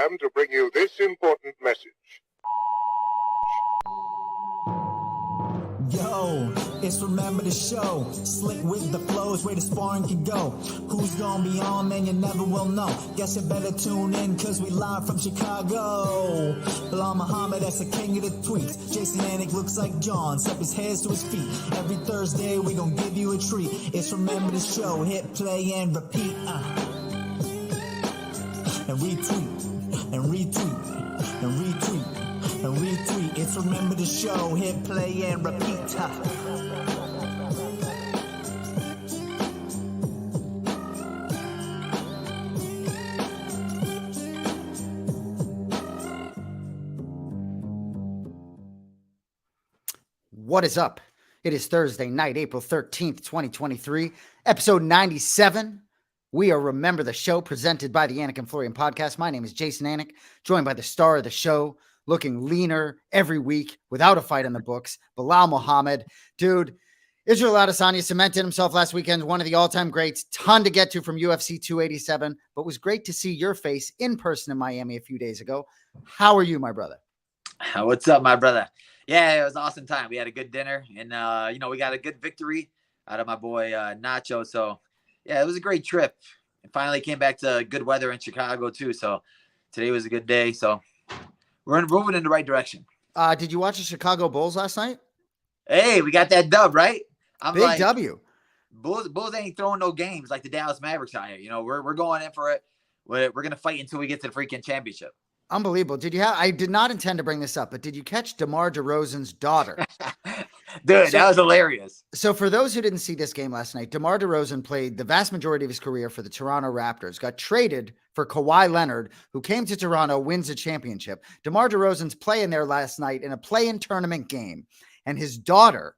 program to bring you this important message. Yo, it's Remember the Show. Slick with the flows, where the sparring can go. Who's gonna be on, man, you never will know. Guess you better tune in, cause we live from Chicago. Belal Muhammad, that's the king of the tweets. Jason Anik looks like John, step his hands to his feet. Every Thursday, we gon' give you a treat. It's Remember the Show, hit play and repeat. And retweet, and retweet, and retweet. And retweet, it's Remember the Show, hit play and repeat. What is up? It is Thursday night, April 13th, 2023, episode 97. We are Remember the Show, presented by the Anik and Florian Podcast. My name is Jason Anik, joined by the star of the show, looking leaner every week without a fight in the books, Belal Muhammad. Dude, Israel Adesanya cemented himself last weekend, one of the all-time greats. Ton to get to from UFC 287, but was great to see your face in person in Miami a few days ago. How are you, my brother? What's up, my brother? Yeah, it was an awesome time. We had a good dinner, and, we got a good victory out of my boy Nacho. So, yeah, it was a great trip. And finally came back to good weather in Chicago, too. So, today was a good day. So, we're moving in the right direction. Did you watch the Chicago Bulls last night? Hey, we got that dub, right? Big W. Bulls ain't throwing no games like the Dallas Mavericks out here. You know, we're going in for it. We're going to fight until we get to the freaking championship. Unbelievable. I did not intend to bring this up, but did you catch DeRozan's daughter? Dude, that was hilarious. So for those who didn't see this game last night, DeRozan played the vast majority of his career for the Toronto Raptors, got traded for Kawhi Leonard, who came to Toronto, wins a championship. DeRozan's playing there last night in a play-in tournament game, and his daughter,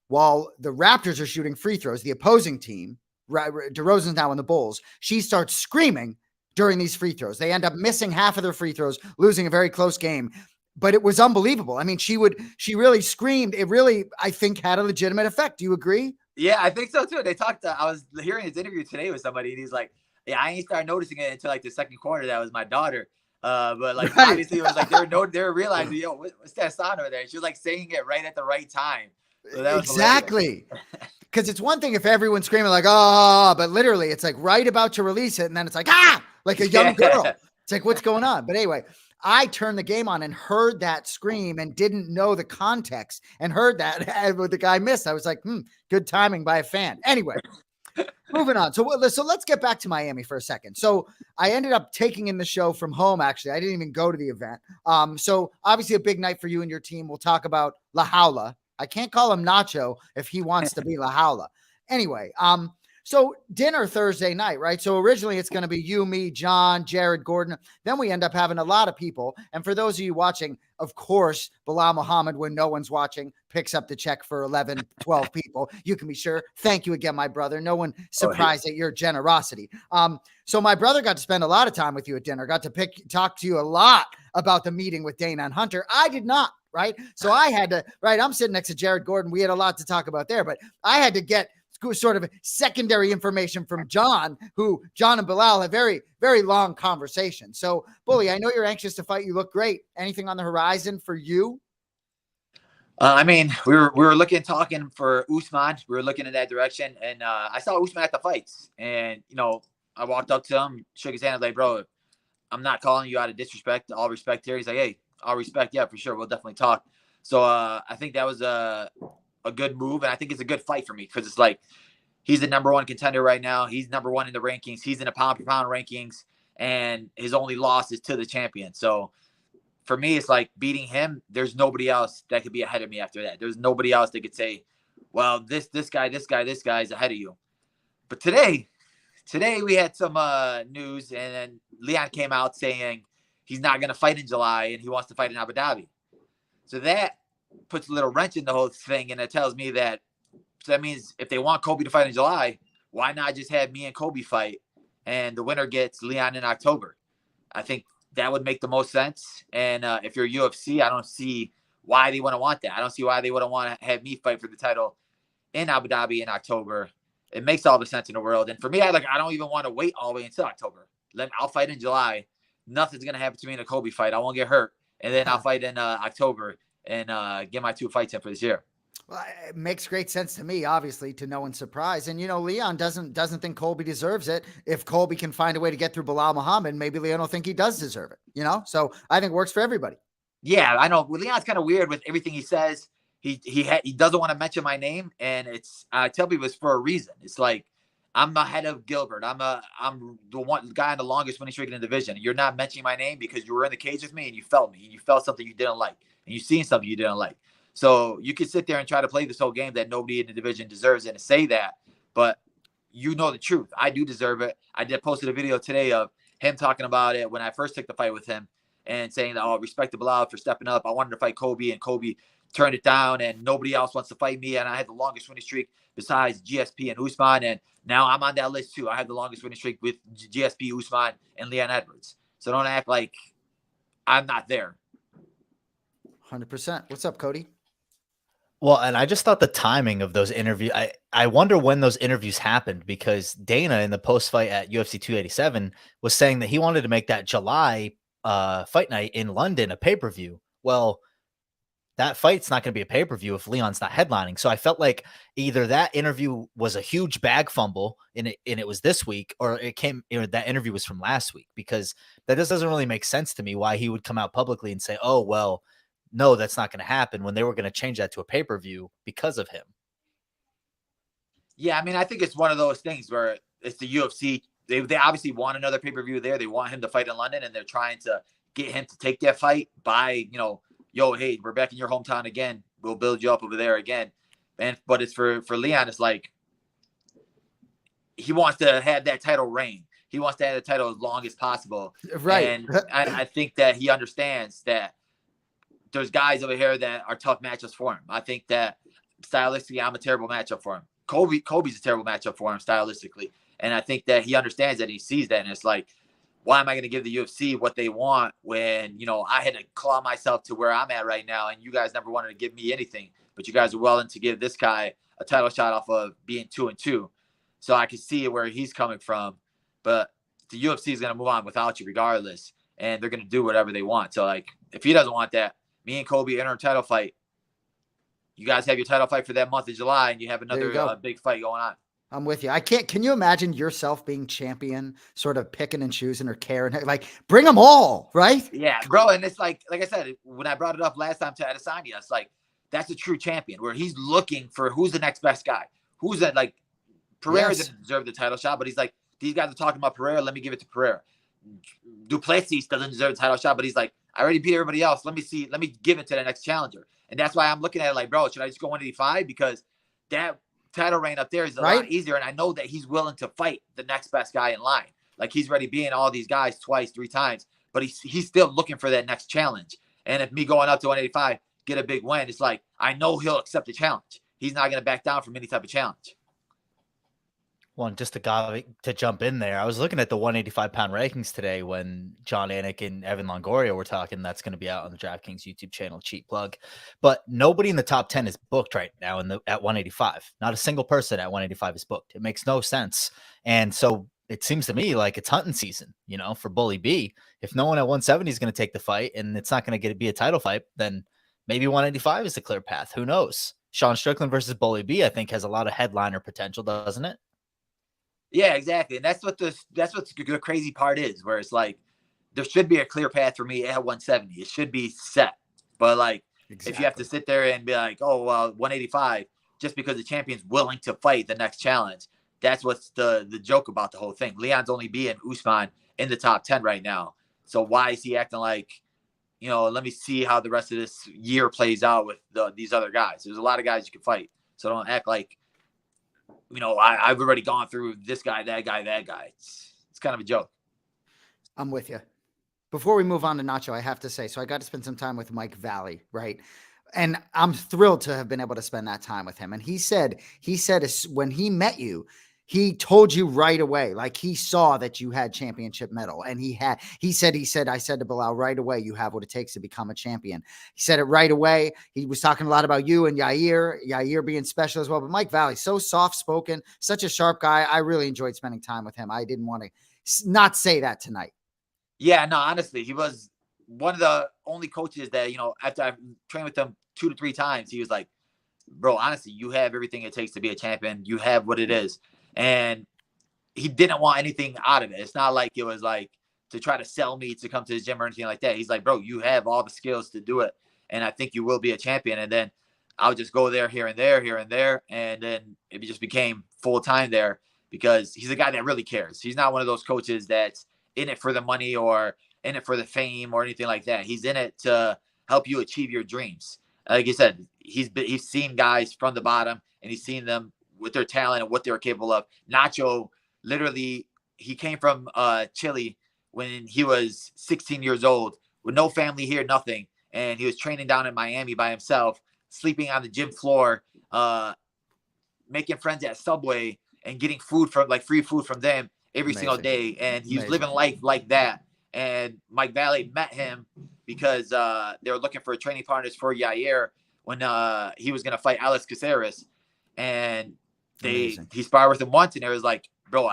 while the Raptors are shooting free throws, the opposing team, DeRozan's now in the Bulls, she starts screaming during these free throws. They end up missing half of their free throws, losing a very close game. But it was unbelievable. I mean, she really screamed. It really, I think, had a legitimate effect. Do you agree? Yeah, I think so too. I was hearing his interview today with somebody, and he's like, yeah, I ain't started noticing it until like the second quarter. That was my daughter. But like, right. Obviously it was like they were realizing, yo, what's that sound over there? She was like saying it right at the right time. So that was exactly. Because it's one thing if everyone's screaming like, oh, but literally it's like right about to release it. And then it's like, like a young girl. It's like, what's going on? But anyway, I turned the game on and heard that scream and didn't know the context and heard that the guy missed. I was like, good timing by a fan. Anyway, moving on. So let's get back to Miami for a second. So I ended up taking in the show from home. Actually, I didn't even go to the event. So obviously a big night for you and your team. We'll talk about La Jaula. I can't call him Nacho if he wants to be La Jaula. Anyway, so dinner Thursday night, right? So originally it's going to be you, me, John, Jared, Gordon. Then we end up having a lot of people. And for those of you watching, of course, Belal Muhammad, when no one's watching, picks up the check for 11, 12 people. You can be sure. Thank you again, my brother. No one surprised at your generosity. So my brother got to spend a lot of time with you at dinner, got to talk to you a lot about the meeting with Dana and Hunter. I did not. Right. So I had to, I'm sitting next to Jared Gordon. We had a lot to talk about there, but I had to get sort of secondary information from John and Belal have very, very long conversations. So Bully, I know you're anxious to fight. You look great. Anything on the horizon for you? I mean, we were talking for Usman. We were looking in that direction, and I saw Usman at the fights, and I walked up to him, shook his hand, and like, bro, I'm not calling you out of disrespect. All respect here. He's like, hey, all respect. Yeah, for sure. We'll definitely talk. So I think that was a good move. And I think it's a good fight for me because it's like, he's the number one contender right now. He's number one in the rankings. He's in the pound per pound rankings and his only loss is to the champion. So for me, it's like beating him. There's nobody else that could be ahead of me after that. There's nobody else that could say, well, this guy is ahead of you. But today we had some news, and then Leon came out saying he's not going to fight in July and he wants to fight in Abu Dhabi. So that puts a little wrench in the whole thing. And it tells me that means if they want Kobe to fight in July, why not just have me and Kobe fight and the winner gets Leon in October? I think that would make the most sense. And if you're UFC, I don't see why they wouldn't want that. I don't see why they wouldn't want to have me fight for the title in Abu Dhabi in October. It makes all the sense in the world. And for me, I don't even want to wait all the way until October. I'll fight in July. nothing's going to happen to me in a Colby fight. I won't get hurt. And then I'll fight in October and get my 2 fights in for this year. Well, it makes great sense to me, obviously, to no one's surprise. And, Leon doesn't think Colby deserves it. If Colby can find a way to get through Belal Muhammad, maybe Leon will think he does deserve it, So I think it works for everybody. Yeah, I know. Well, Leon's kind of weird with everything he says. He doesn't want to mention my name, and I tell people it's for a reason. It's like, I'm ahead of Gilbert. I'm the one guy on the longest winning streak in the division. You're not mentioning my name because you were in the cage with me and you felt me. And you felt something you didn't like, and you seen something you didn't like. So you could sit there and try to play this whole game that nobody in the division deserves it and say that, but you know the truth. I do deserve it. I posted a video today of him talking about it when I first took the fight with him and saying, "Oh, respect to Belal for stepping up. I wanted to fight Colby, and Colby turned it down, and nobody else wants to fight me. And I had the longest winning streak besides GSP and Usman, and now I'm on that list too. I have the longest winning streak with GSP, Usman, and Leon Edwards. So don't act like I'm not there." 100%. What's up, Cody? Well, and I just thought the timing of those interviews, I wonder when those interviews happened, because Dana in the post-fight at UFC 287 was saying that he wanted to make that July fight night in London a pay-per-view. Well, that fight's not going to be a pay-per-view if Leon's not headlining. So I felt like either that interview was a huge bag fumble and it was this week, or that interview was from last week, because that just doesn't really make sense to me why he would come out publicly and say, "Oh, well, no, that's not going to happen," when they were going to change that to a pay-per-view because of him. Yeah, I mean, I think it's one of those things where it's the UFC. They obviously want another pay-per-view there. They want him to fight in London, and they're trying to get him to take that fight by, yo, hey, we're back in your hometown again. We'll build you up over there again. But it's for Leon, it's like he wants to have that title reign. He wants to have the title as long as possible. Right. And I think that he understands that there's guys over here that are tough matchups for him. I think that stylistically, I'm a terrible matchup for him. Colby's a terrible matchup for him stylistically. And I think that he understands that, he sees that. And it's like, why am I going to give the UFC what they want when, I had to claw myself to where I'm at right now, and you guys never wanted to give me anything, but you guys are willing to give this guy a title shot off of being 2-2. So I can see where he's coming from, but the UFC is going to move on without you regardless, and they're going to do whatever they want. So, like, if he doesn't want that, me and Colby enter a title fight. You guys have your title fight for that month of July, and you have another big fight going on. I'm with you. Can you imagine yourself being champion, sort of picking and choosing or caring? Like, bring them all, right? Yeah, bro. And it's like I said, when I brought it up last time to Adesanya, it's like, that's a true champion where he's looking for who's the next best guy. Who's that? Like, Pereira didn't deserve the title shot, but he's like, these guys are talking about Pereira. Let me give it to Pereira. Duplessis doesn't deserve the title shot, but he's like, I already beat everybody else. Let me give it to the next challenger. And that's why I'm looking at it like, bro, should I just go 185? Because that title reign up there is a lot easier. And I know that he's willing to fight the next best guy in line. Like, he's already beating all these guys twice, 3 times, but he's still looking for that next challenge. And if me going up to 185, get a big win, it's like, I know he'll accept the challenge. He's not going to back down from any type of challenge. One, just to jump in there, I was looking at the 185-pound rankings today when John Anik and Evan Longoria were talking. That's going to be out on the DraftKings YouTube channel, cheap plug. But nobody in the top 10 is booked right now at 185. Not a single person at 185 is booked. It makes no sense. And so it seems to me like it's hunting season, for Bully B. If no one at 170 is going to take the fight and it's not going to be a title fight, then maybe 185 is the clear path. Who knows? Sean Strickland versus Bully B, I think, has a lot of headliner potential, doesn't it? Yeah, exactly. And that's what the crazy part is, where it's like, there should be a clear path for me at 170. It should be set. But like, if you have to sit there and be like, oh, well, 185, just because the champion's willing to fight the next challenge, that's what's the joke about the whole thing. Leon's only beating Usman in the top 10 right now. So why is he acting like, let me see how the rest of this year plays out with these other guys. There's a lot of guys you can fight. So don't act like, I've already gone through this guy, that guy, that guy. It's kind of a joke. I'm with you. Before we move on to Nacho, I have to say, so I got to spend some time with Mike Valle, right? And I'm thrilled to have been able to spend that time with him. And he said when he met you, he told you right away, like he saw that you had championship medal. And he said, I said to Belal right away, you have what it takes to become a champion. He said it right away. He was talking a lot about you and Yair being special as well. But Mike Valle, so soft-spoken, such a sharp guy. I really enjoyed spending time with him. I didn't want to not say that tonight. Yeah, no, honestly, he was one of the only coaches that, after I trained with him 2 to 3 times, he was like, bro, honestly, you have everything it takes to be a champion. You have what it is. And he didn't want anything out of it. It's not like it was like to try to sell me to come to his gym or anything like that. He's like, bro, you have all the skills to do it. And I think you will be a champion. And then I'll just go there, here and there. And then it just became full time there because he's a guy that really cares. He's not one of those coaches that's in it for the money or in it for the fame or anything like that. He's in it to help you achieve your dreams. Like you said, he's seen guys from the bottom and he's seen them with their talent and what they were capable of. Nacho, literally, he came from Chile when he was 16 years old with no family here, nothing. And he was training down in Miami by himself, sleeping on the gym floor, making friends at Subway and getting food from free food from them every single day. And he was living life like that. And Mike Valle met him because they were looking for training partners for Yair when he was going to fight Alex Caceres. And he sparred with him once and it was like, bro,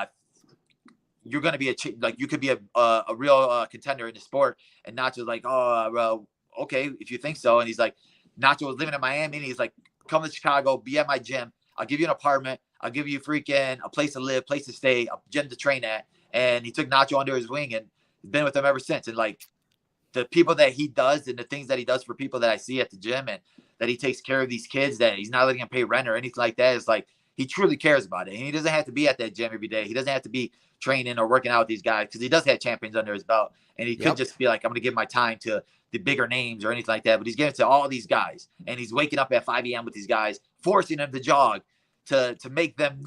you're going to be you could be a real contender in the sport. And Nacho's like, oh, bro, okay, if you think so. And he's like, Nacho was living in Miami and he's like, come to Chicago, be at my gym. I'll give you an apartment. I'll give you freaking a place to live, place to stay, a gym to train at. And he took Nacho under his wing and been with him ever since. And like the people that he does and the things that he does for people that I see at the gym and that he takes care of these kids, that he's not letting them pay rent or anything like that. It's like, he truly cares about it. And he doesn't have to be at that gym every day. He doesn't have to be training or working out with these guys because he does have champions under his belt. And he could just be like, I'm going to give my time to the bigger names or anything like that. But he's giving it to all these guys. And he's waking up at 5 a.m. with these guys, forcing them to jog to make them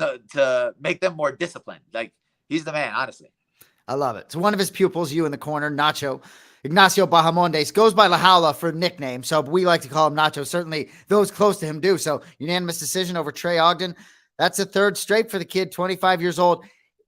more disciplined. Like, he's the man, honestly. I love it. So one of his pupils, you in the corner, Nacho, Ignacio Bahamondes, goes by La Jaula for nickname. So we like to call him Nacho. Certainly those close to him do. So unanimous decision over Trey Ogden. That's a third straight for the kid, 25 years old.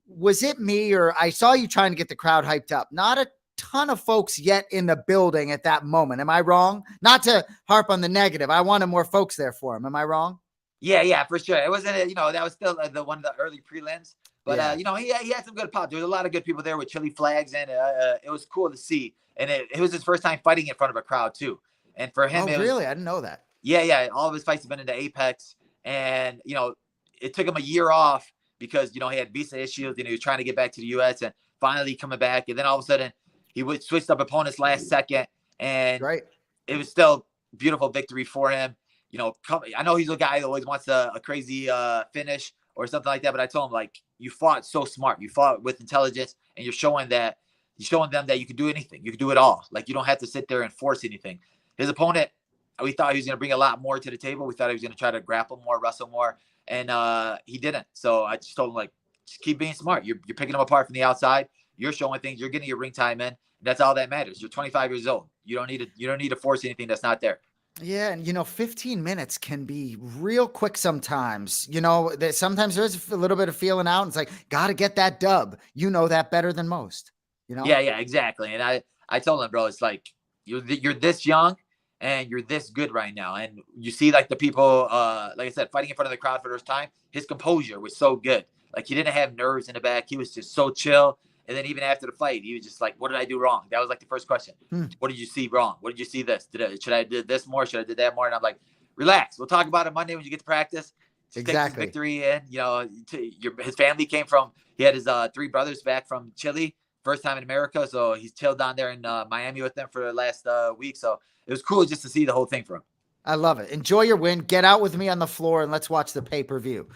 Was it me or I saw you trying to get the crowd hyped up? Not a ton of folks yet in the building at that moment. Am I wrong? Not to harp on the negative. I wanted more folks there for him. Am I wrong? Yeah, for sure. It wasn't, that was still the one of the early prelims. But, he had some good pop. There was a lot of good people there with chili flags, and it was cool to see. And it was his first time fighting in front of a crowd, too. And for him, really? I didn't know that. Yeah. All of his fights have been into Apex. And, it took him a year off because, he had visa issues and he was trying to get back to the U.S. and finally coming back. And then all of a sudden, he switched up opponents last second. And it was still a beautiful victory for him. I know he's a guy that always wants a crazy finish or something like that. But I told him, like, you fought so smart. You fought with intelligence and you're showing them that you can do anything. You can do it all. Like, you don't have to sit there and force anything. His opponent, we thought he was going to bring a lot more to the table. We thought he was going to try to grapple more, wrestle more. And he didn't. So I just told him, like, just keep being smart. You're picking them apart from the outside. You're showing things. You're getting your ring time in. That's all that matters. You're 25 years old. You don't need to force anything that's not there. Yeah. And, 15 minutes can be real quick sometimes. Sometimes there's a little bit of feeling out. And it's like, got to get that dub. You know that better than most. Yeah, exactly. And I told him, bro, it's like, you're this young and you're this good right now. And you see, like, the people, like I said, fighting in front of the crowd for the first time, his composure was so good. Like, he didn't have nerves in the back. He was just so chill. And then even after the fight, he was just like, what did I do wrong? That was like the first question. What did you see wrong? What did you see this? Should I did this more? Should I did that more? And I'm like, relax. We'll talk about it Monday when you get to practice. Just take this victory in. His family he had his 3 brothers back from Chile, first time in America. So he's chilled down there in Miami with them for the last week. So it was cool just to see the whole thing from him. I love it. Enjoy your win. Get out with me on the floor and let's watch the pay-per-view.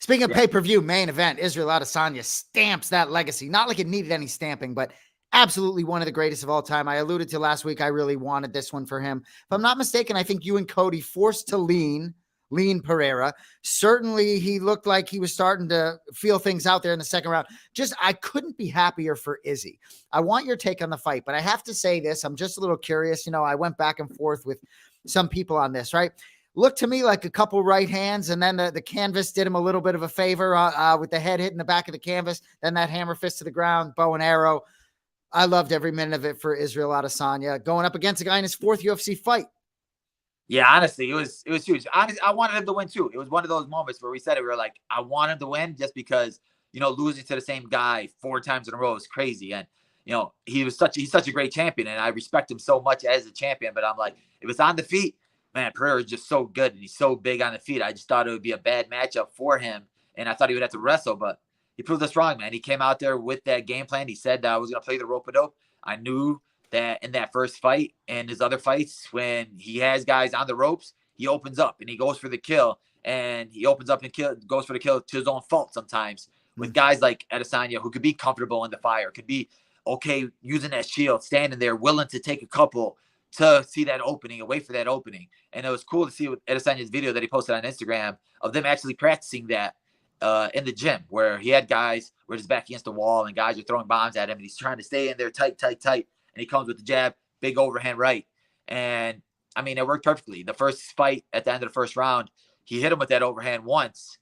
Speaking of pay-per-view, main event, Israel Adesanya stamps that legacy. Not like it needed any stamping, but absolutely one of the greatest of all time. I alluded to last week, I really wanted this one for him. If I'm not mistaken, I think you and Cody forced to lean Pereira. Certainly, he looked like he was starting to feel things out there in the second round. I couldn't be happier for Izzy. I want your take on the fight, but I have to say this. I'm just a little curious. I went back and forth with some people on this, right? Looked to me like a couple right hands, and then the canvas did him a little bit of a favor with the head hitting the back of the canvas, then that hammer fist to the ground, bow and arrow. I loved every minute of it for Israel Adesanya, going up against a guy in his 4th UFC fight. Yeah, honestly, it was huge. Honestly, I wanted him to win too. It was one of those moments where we said it. We were like, I want him to win just because, losing to the same guy 4 times in a row is crazy. And, you know, he's such a great champion, and I respect him so much as a champion. But I'm like, if it's on the feet, man, Pereira is just so good, and he's so big on the feet. I just thought it would be a bad matchup for him, and I thought he would have to wrestle, but he proved us wrong, man. He came out there with that game plan. He said that I was going to play the rope-a-dope. I knew that in that first fight and his other fights, when he has guys on the ropes, he opens up and he goes for the kill, and he opens up and goes for the kill to his own fault sometimes with guys like Adesanya, who could be comfortable in the fire, could be okay using that shield, standing there, willing to take a couple to see that opening and wait for that opening. And it was cool to see with Adesanya's video that he posted on Instagram of them actually practicing that in the gym, where he had guys where his back against the wall and guys are throwing bombs at him, and he's trying to stay in there tight. And he comes with the jab, big overhand right. And I mean, it worked perfectly. The first fight at the end of the first round, he hit him with that overhand once,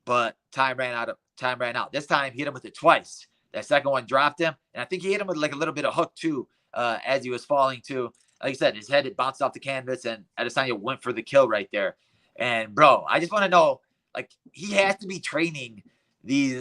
but time ran out. This time he hit him with it twice. That second one dropped him. And I think he hit him with like a little bit of hook too, as he was falling too. Like I said, his head, it bounced off the canvas, and Adesanya went for the kill right there. And bro, I just want to know, like, he has to be training these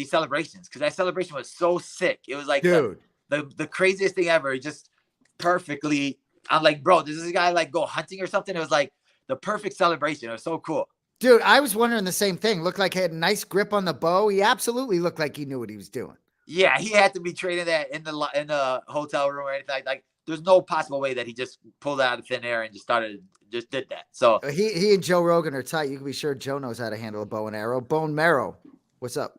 celebrations, because that celebration was so sick. It was like the craziest thing ever. Just perfectly. I'm like, bro, does this guy like go hunting or something? It was like the perfect celebration. It was so cool. Dude, I was wondering the same thing. Looked like he had a nice grip on the bow. He absolutely looked like he knew what he was doing. Yeah, he had to be training that in the hotel room or anything. Like there's no possible way that he just pulled out of thin air and just did that. So he and Joe Rogan are tight. You can be sure Joe knows how to handle a bow and arrow. Bone marrow. What's up?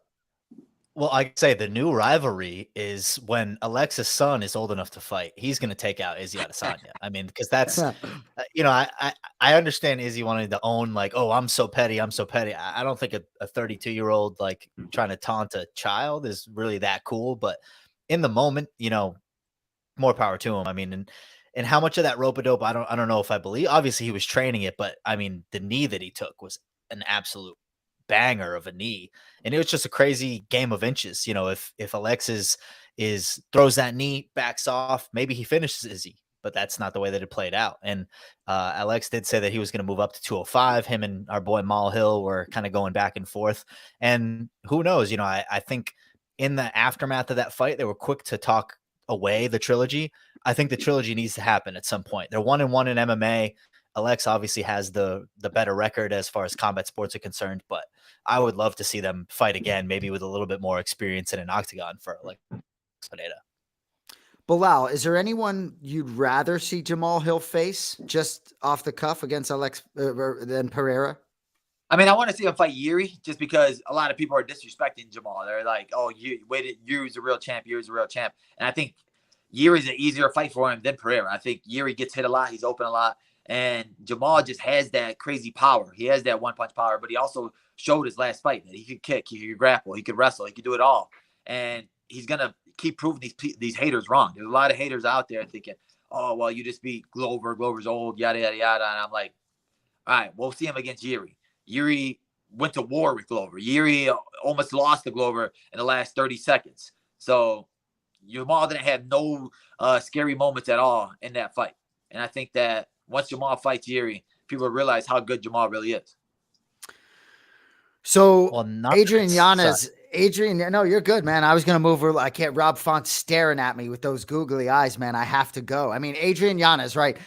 Well, I say the new rivalry is when Alexa's son is old enough to fight. He's going to take out Izzy Adesanya. I mean, because that's, I understand Izzy wanting to own, like, oh, I'm so petty. I don't think a 32-year-old like trying to taunt a child is really that cool. But in the moment, more power to him. I mean, and how much of that rope-a-dope, I don't know if I believe. Obviously, he was training it, but I mean, the knee that he took was an absolute banger of a knee, and it was just a crazy game of inches. If Alexis throws that knee, backs off, maybe he finishes Izzy, but that's not the way that it played out. And Alex did say that he was going to move up to 205. Him and our boy Mal Hill were kind of going back and forth, and who knows? I think in the aftermath of that fight, they were quick to talk away the trilogy. I think the trilogy needs to happen at some point. They're 1-1 in MMA. Alex obviously has the better record as far as combat sports are concerned, but I would love to see them fight again, maybe with a little bit more experience in an octagon for like Pineda. Belal, is there anyone you'd rather see Jamal Hill face just off the cuff against Alex than Pereira? I mean, I want to see him fight Yuri, just because a lot of people are disrespecting Jamal. They're like, oh, Yuri's a real champ. And I think Yuri's an easier fight for him than Pereira. I think Yuri gets hit a lot. He's open a lot. And Jamal just has that crazy power. He has that one-punch power, but he also showed his last fight that he could kick, he could grapple, he could wrestle, he could do it all. And he's going to keep proving these haters wrong. There's a lot of haters out there thinking, oh, well, you just beat Glover. Glover's old, yada, yada, yada. And I'm like, all right, we'll see him against Yuri. Yuri went to war with Glover. Yuri almost lost to Glover in the last 30 seconds. So Jamal didn't have no scary moments at all in that fight. And I think that once Jamal fights Yuri, people realize how good Jamal really is. So Adrian Yanez, no, you're good, man. I was going to move. I can't. Rob Font's staring at me with those googly eyes, man. I have to go. I mean, Adrian Yanez, right?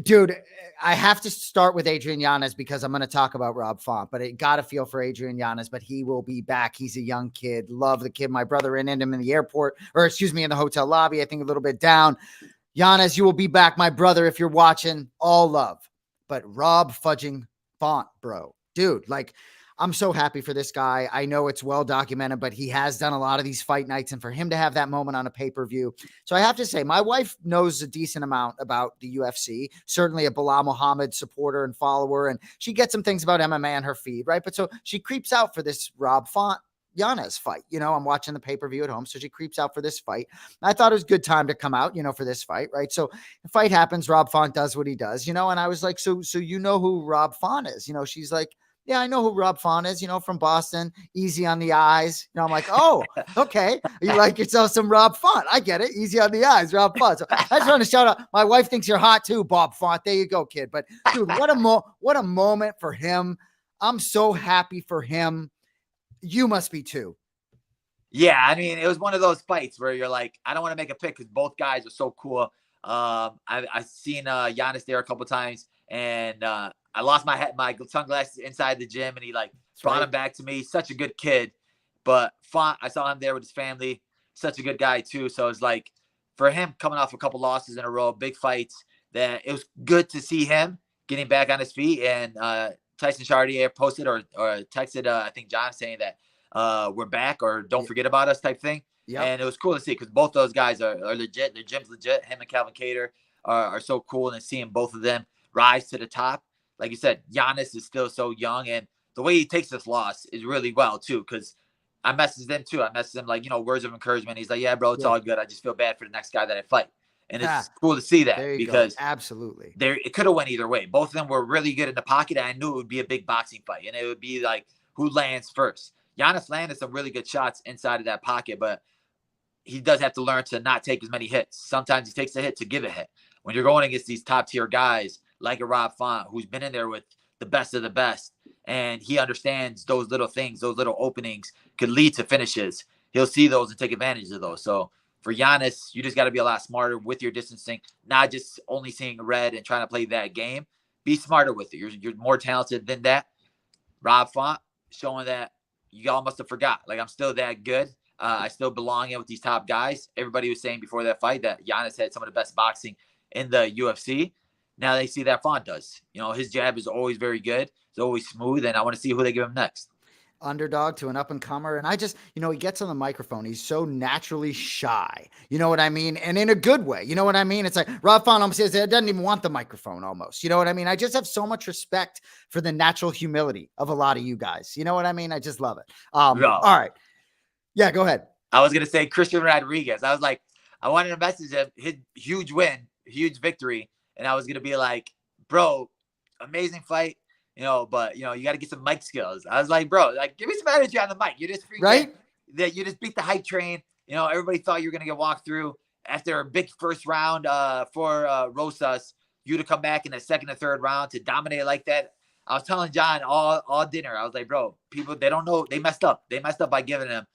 Dude, I have to start with Adrian Yanez because I'm going to talk about Rob Font, but I got to feel for Adrian Yanez, but he will be back. He's a young kid. Love the kid. My brother ran into him in the airport, in the hotel lobby, I think a little bit down. Yanez, you will be back, my brother, if you're watching. All love. But Rob fudging Font, bro. Dude, like, I'm so happy for this guy. I know it's well documented, but he has done a lot of these fight nights, and for him to have that moment on a pay-per-view. So I have to say, my wife knows a decent amount about the UFC, certainly a Belal Muhammad supporter and follower, and she gets some things about MMA on her feed, right? But so she creeps out for this Rob Font Yanez fight. I'm watching the pay-per-view at home, so she creeps out for this fight. I thought it was a good time to come out, for this fight, right? So the fight happens, Rob Font does what he does, and I was like, so you know who Rob Font is? She's like, yeah, I know who Rob Font is, from Boston, easy on the eyes. I'm like, oh, okay. You like yourself some Rob Font. I get it. Easy on the eyes, Rob Font. So I just want to shout out. My wife thinks you're hot too, Bob Font. There you go, kid. But dude, what a moment for him. I'm so happy for him. You must be too. Yeah, I mean, it was one of those fights where you're like, I don't want to make a pick because both guys are so cool. I've seen Yanez there a couple times, and I lost my sunglasses inside the gym, and he brought him back to me. Such a good kid, but Font, I saw him there with his family. Such a good guy too. So it's like for him coming off a couple losses in a row, big fights, that it was good to see him getting back on his feet. And Tyson Chartier posted or texted, I think John, saying that we're back or don't forget about us type thing. Yep. And it was cool to see because both those guys are legit. Their gym's legit. Him and Calvin Cater are so cool, and seeing both of them rise to the top. Like you said, Yanez is still so young, and the way he takes this loss is really well too. Because I messaged them too. I messaged him words of encouragement. He's like, "Yeah, bro, it's all good. I just feel bad for the next guy that I fight." And it's cool to see that because absolutely it could have went either way. Both of them were really good in the pocket, and I knew it would be a big boxing fight, and it would be like who lands first. Yanez landed some really good shots inside of that pocket, but he does have to learn to not take as many hits. Sometimes he takes a hit to give a hit. When you're going against these top tier guys like a Rob Font, who's been in there with the best of the best, and he understands those little things, those little openings could lead to finishes. He'll see those and take advantage of those. So for Yanez, you just got to be a lot smarter with your distancing, not just only seeing red and trying to play that game. Be smarter with it. You're more talented than that. Rob Font showing that y'all must have forgot. I'm still that good. I still belong in with these top guys. Everybody was saying before that fight that Yanez had some of the best boxing in the UFC. Now they see that Font does. His jab is always very good. It's always smooth, and I want to see who they give him next. Underdog to an up-and-comer, and I just, he gets on the microphone. He's so naturally shy. You know what I mean? And in a good way. You know what I mean? It's like Rob Font almost says doesn't even want the microphone almost. You know what I mean? I just have so much respect for the natural humility of a lot of you guys. You know what I mean? I just love it. All right. Yeah, go ahead. I was going to say Christian Rodriguez. I was like, I wanted to message him, his huge win, huge victory. And I was going to be like, bro, amazing fight, but, you got to get some mic skills. I was like, bro, give me some energy on the mic. You just right? That you just beat the hype train. Everybody thought you were going to get walked through after a big first round for Rosas. You to come back in the second and third round to dominate like that. I was telling John all dinner. I was like, bro, people, they don't know. They messed up. They messed up by giving him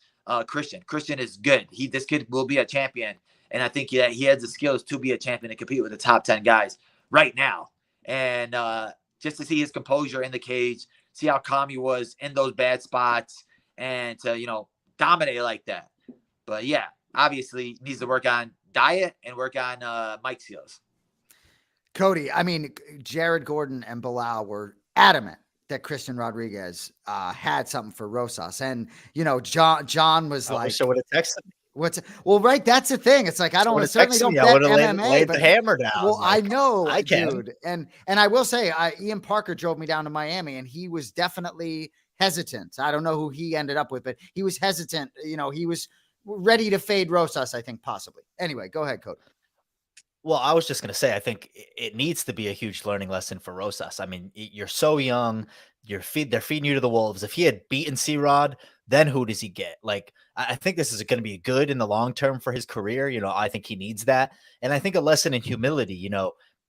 Christian. Christian is good. This kid will be a champion. And I think he has the skills to be a champion and compete with the top 10 guys right now. And just to see his composure in the cage, see how calm he was in those bad spots, and to, dominate like that. But yeah, obviously needs to work on diet and work on mic skills. Cody, I mean, Jared Gordon and Belal were adamant that Christian Rodriguez had something for Rosas. And, John was like, I wish I would have texted me. Right. That's the thing. It's like, I certainly don't bet MMA, laid the hammer down. Well, I know, dude. And I will say, Ian Parker drove me down to Miami, and he was definitely hesitant. I don't know who he ended up with, but he was hesitant. He was ready to fade Rosas, I think, possibly. Anyway, go ahead, Cody. Well, I was just going to say, I think it needs to be a huge learning lesson for Rosas. I mean, you're so young, they're feeding you to the wolves. If he had beaten C-Rod, then who does he get? I think this is going to be good in the long term for his career. I think he needs that. And I think a lesson in humility,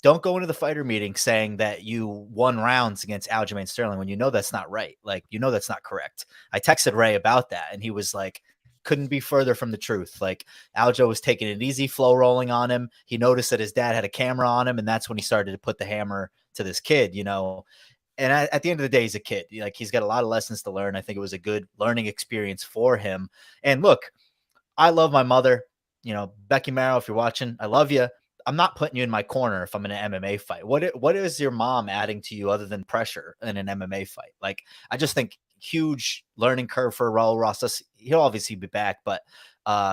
don't go into the fighter meeting saying that you won rounds against Aljamain Sterling when that's not right. That's not correct. I texted Ray about that, and he was like, couldn't be further from the truth. Aljo was taking an easy flow rolling on him. He noticed that his dad had a camera on him, and that's when he started to put the hammer to this kid, And at the end of the day, he's a kid. He's got a lot of lessons to learn. I think it was a good learning experience for him. And look, I love my mother. Becky Marrow, if you're watching, I love you. I'm not putting you in my corner if I'm in an MMA fight. What is your mom adding to you other than pressure in an MMA fight? I just think huge learning curve for Raul Rosas. He'll obviously be back, but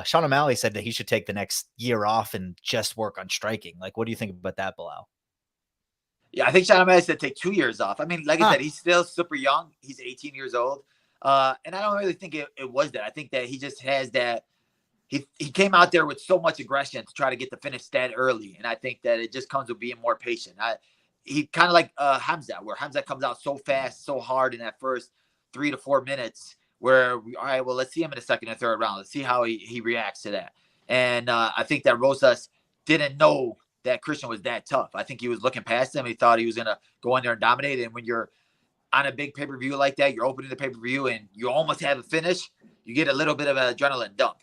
Sean O'Malley said that he should take the next year off and just work on striking. What do you think about that, Belal? Yeah, I think Sean O'Malley said take 2 years off. I mean, like I said, he's still super young. He's 18 years old. And I don't really think it was that. I think that he just has that. He came out there with so much aggression to try to get the finish that early. And I think that it just comes with being more patient. He kind of like Hamza, where Hamza comes out so fast, so hard in that first 3 to 4 minutes where, all right, well, let's see him in the second and third round. Let's see how he reacts to that. And I think that Rosas didn't know that Christian was that tough. I think he was looking past him. He thought he was going to go in there and dominate. And when you're on a big pay-per-view like that, you're opening the pay-per-view and you almost have a finish, you get a little bit of an adrenaline dump.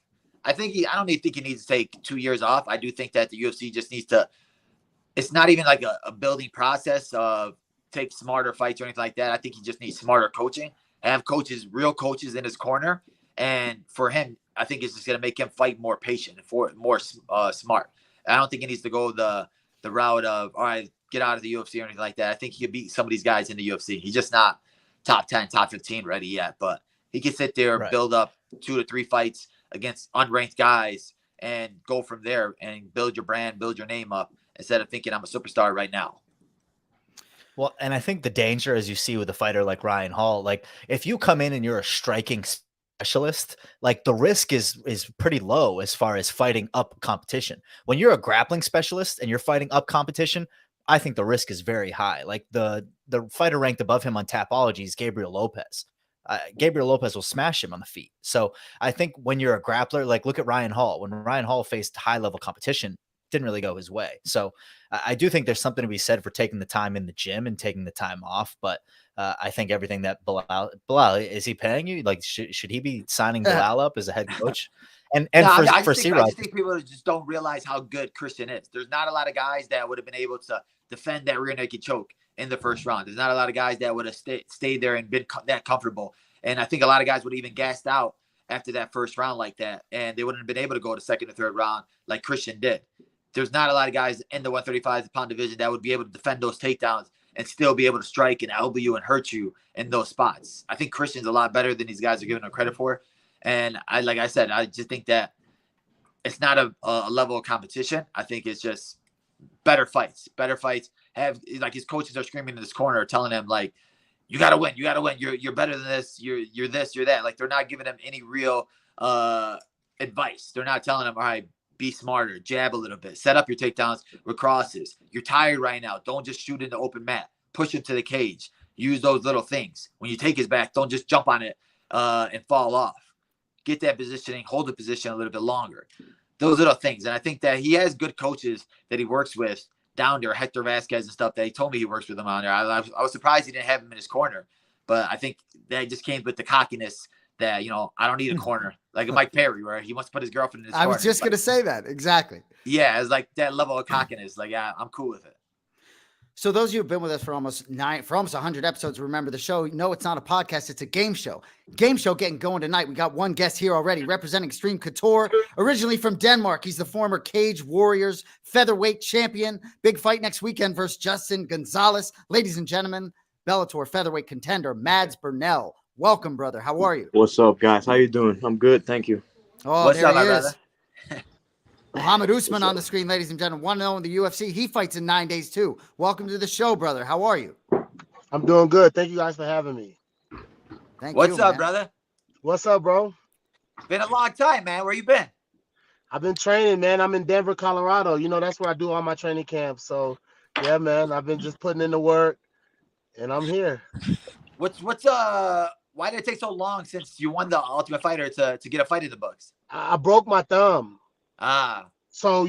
I don't even think he needs to take 2 years off. I do think that the UFC just needs to, it's not even like a building process of take smarter fights or anything like that. I think he just needs smarter coaching, have coaches, real coaches in his corner. And for him, I think it's just going to make him fight more patient and more smart. I don't think he needs to go the route of, all right, get out of the UFC or anything like that. I think he could beat some of these guys in the UFC. He's just not top 10, top 15 ready yet, but he can sit there, build up 2 to 3 fights against unranked guys and go from there and build your brand, build your name up instead of thinking I'm a superstar right now. Well, and I think the danger, as you see with a fighter like Ryan Hall, like if you come in and you're a striking specialist, like the risk is pretty low as far as fighting up competition. When you're a grappling specialist and you're fighting up competition, I think the risk is very high. Like the fighter ranked above him on Tapology is Gabriel Lopez. Gabriel Lopez will smash him on the feet. So I think when you're a grappler, like look at Ryan Hall. When Ryan Hall faced high level competition, didn't really go his way. So I do think there's something to be said for taking the time in the gym and taking the time off. But I think everything that Belal, is he paying you? Like, should he be signing Belal up as a head coach? And I just think people just don't realize how good Christian is. There's not a lot of guys that would have been able to defend that rear naked choke in the first round. There's not a lot of guys that would have stayed there and been that comfortable. And I think a lot of guys would have even gassed out after that first round like that. And they wouldn't have been able to go to second or third round like Christian did. There's not a lot of guys in the 135-pound division that would be able to defend those takedowns and still be able to strike and elbow you and hurt you in those spots. I think Christian's a lot better than these guys are giving him credit for. And like I said, I just think that it's not a level of competition. I think it's just better fights. Have, like, his coaches are screaming in this corner, telling him, like, you got to win. You're better than this. You're this, you're that. Like, they're not giving him any real advice. They're not telling him, all right, be smarter, jab a little bit, set up your takedowns with crosses. You're tired right now. Don't just shoot in the open mat. Push him to the cage. Use those little things. When you take his back, don't just jump on it and fall off. Get that positioning, hold the position a little bit longer. Those little things. And I think that he has good coaches that he works with down there, Hector Vasquez and stuff, that he told me he works with them on there. I was surprised he didn't have him in his corner, but I think that just came with the cockiness that, I don't need a corner. Like Mike Perry, where he wants to put his girlfriend in his corner. I was just going to say that. Exactly. Yeah, it's like that level of cockiness. Like, yeah, I'm cool with it. So those of you who've been with us for almost 100 episodes, remember the show. No, it's not a podcast. It's a game show. Game show getting going tonight. We got one guest here already representing Extreme Couture, originally from Denmark. He's the former Cage Warriors featherweight champion. Big fight next weekend versus Justin Gonzalez. Ladies and gentlemen, Bellator featherweight contender, Mads Burnell. Welcome, brother. How are you? What's up, guys? How you doing? I'm good. Thank you. Oh, what's there up, he my is. brother? Mohammed Usman on the screen, ladies and gentlemen. 1-0 in the UFC. He fights in 9 days, too. Welcome to the show, brother. How are you? I'm doing good. Thank you guys for having me. What's up, brother? What's up, bro? Been a long time, man. Where you been? I've been training, man. I'm in Denver, Colorado. That's where I do all my training camps. So, yeah, man, I've been just putting in the work, and I'm here. Why did it take so long since you won the Ultimate Fighter to get a fight in the books? I broke my thumb. So,